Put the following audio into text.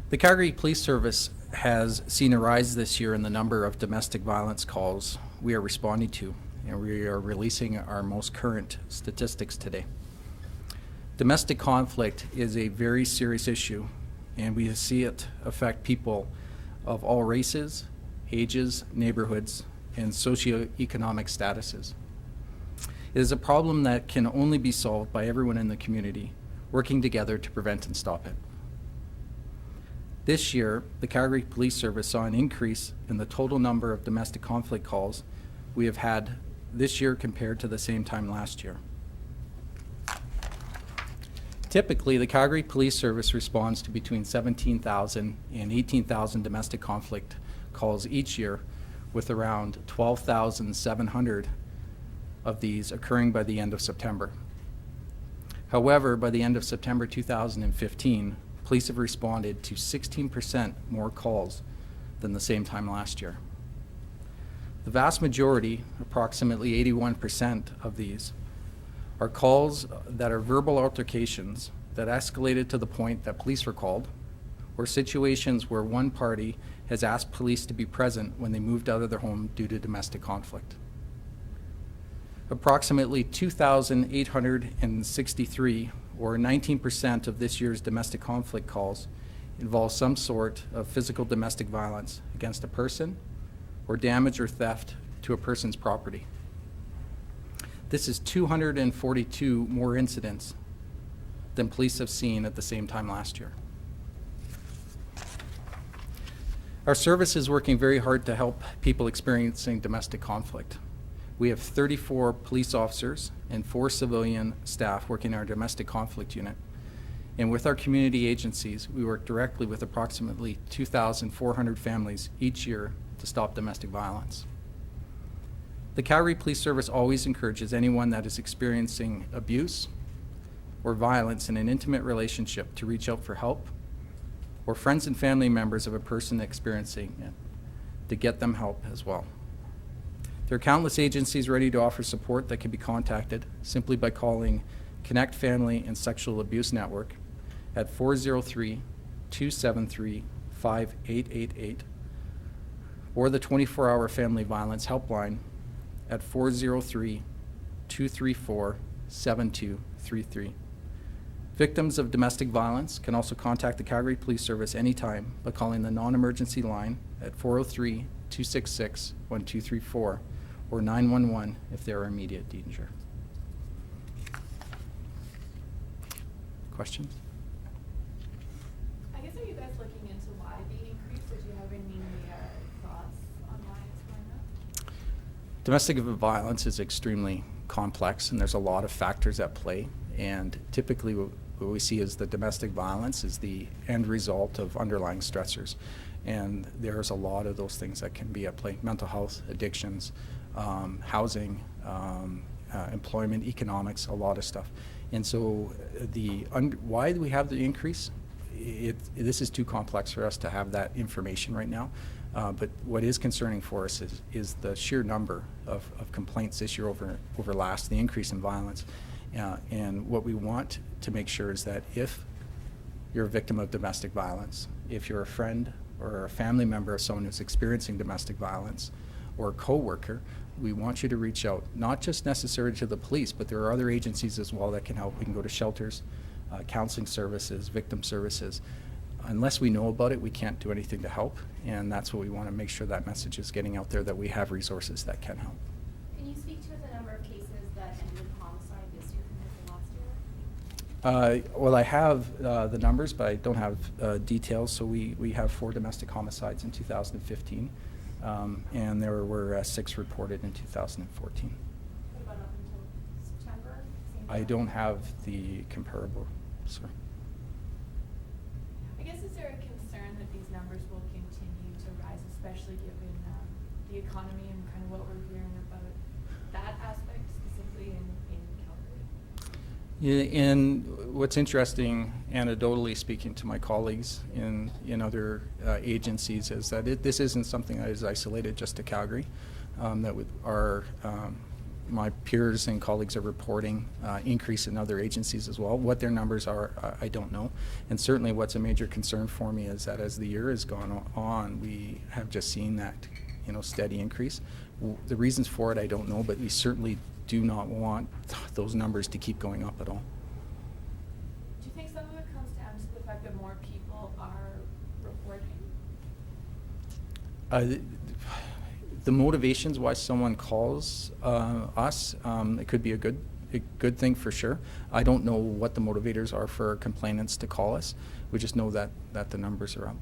The Calgary Police Service has seen a rise this year in the number of domestic violence calls we are responding to, and we are releasing our most current statistics today. Domestic conflict is a very serious issue, and we see it affect people of all races, ages, neighborhoods, and socioeconomic statuses. It is a problem that can only be solved by everyone in the community working together to prevent and stop it. This year, the Calgary Police Service saw an increase in the total number of domestic conflict calls we have had this year compared to the same time last year. Typically, the Calgary Police Service responds to between 17,000 and 18,000 domestic conflict calls each year, with around 12,700 of these occurring by the end of September. However, by the end of September 2015, police have responded to 16% more calls than the same time last year. The vast majority, approximately 81% of these, are calls that are verbal altercations that escalated to the point that police were called, or situations where one party has asked police to be present when they moved out of their home due to domestic conflict. Approximately 2,863, or 19% of this year's domestic conflict calls, involve some sort of physical domestic violence against a person or damage or theft to a person's property. This is 242 more incidents than police have seen at the same time last year. Our service is working very hard to help people experiencing domestic conflict. We have 34 police officers and 4 civilian staff working in our domestic conflict unit. And with our community agencies, we work directly with approximately 2,400 families each year to stop domestic violence. The Calgary Police Service always encourages anyone that is experiencing abuse or violence in an intimate relationship to reach out for help, or friends and family members of a person experiencing it, to get them help as well. There are countless agencies ready to offer support that can be contacted simply by calling Connect Family and Sexual Abuse Network at 403-273-5888, or the 24-hour Family Violence Helpline at 403-234-7233. Victims of domestic violence can also contact the Calgary Police Service anytime by calling the non-emergency line at 403-266-1234 or 911 if they are in immediate danger. Questions? I guess, are you guys looking into why the increase? Did you have any thoughts on why it's going up? Domestic violence is extremely complex, and there's a lot of factors at play. And typically what we see is the domestic violence is the end result of underlying stressors. And there's a lot of those things that can be at play: mental health, addictions, housing, employment, economics, a lot of stuff. And so why do we have the increase? This is too complex for us to have that information right now. But what is concerning for us is the sheer number of complaints this year over last, the increase in violence. And what we want to make sure is that if you're a victim of domestic violence, if you're a friend or a family member of someone who's experiencing domestic violence, or a co-worker, we want you to reach out, not just necessarily to the police, but there are other agencies as well that can help. We can go to shelters, counseling services, victim services. Unless we know about it, we can't do anything to help, and that's what we want to make sure that message is getting out there, that we have resources that can help. Can you speak to the number of cases that ended in homicide this year compared to last year? Well, I have the numbers, but I don't have details. So we have 4 domestic homicides in 2015, and there were 6 reported in 2014. What about up until September? I don't have the comparable, sir. I guess, is there a concern that these numbers will continue to rise, especially given the economy and kind of what we're hearing about that aspect specifically in Calgary? Yeah, and what's interesting, anecdotally speaking to my colleagues in other agencies, is that this isn't something that is isolated just to Calgary. my peers and colleagues are reporting increase in other agencies as well. What their numbers are, I don't know. And certainly what's a major concern for me is that as the year has gone on, we have just seen that, steady increase. The reasons for it, I don't know, but we certainly do not want those numbers to keep going up at all. Do you think some of it comes down to the fact that more people are reporting? The motivations why someone calls us, it could be a good thing for sure. I don't know what the motivators are for complainants to call us. We just know that the numbers are up.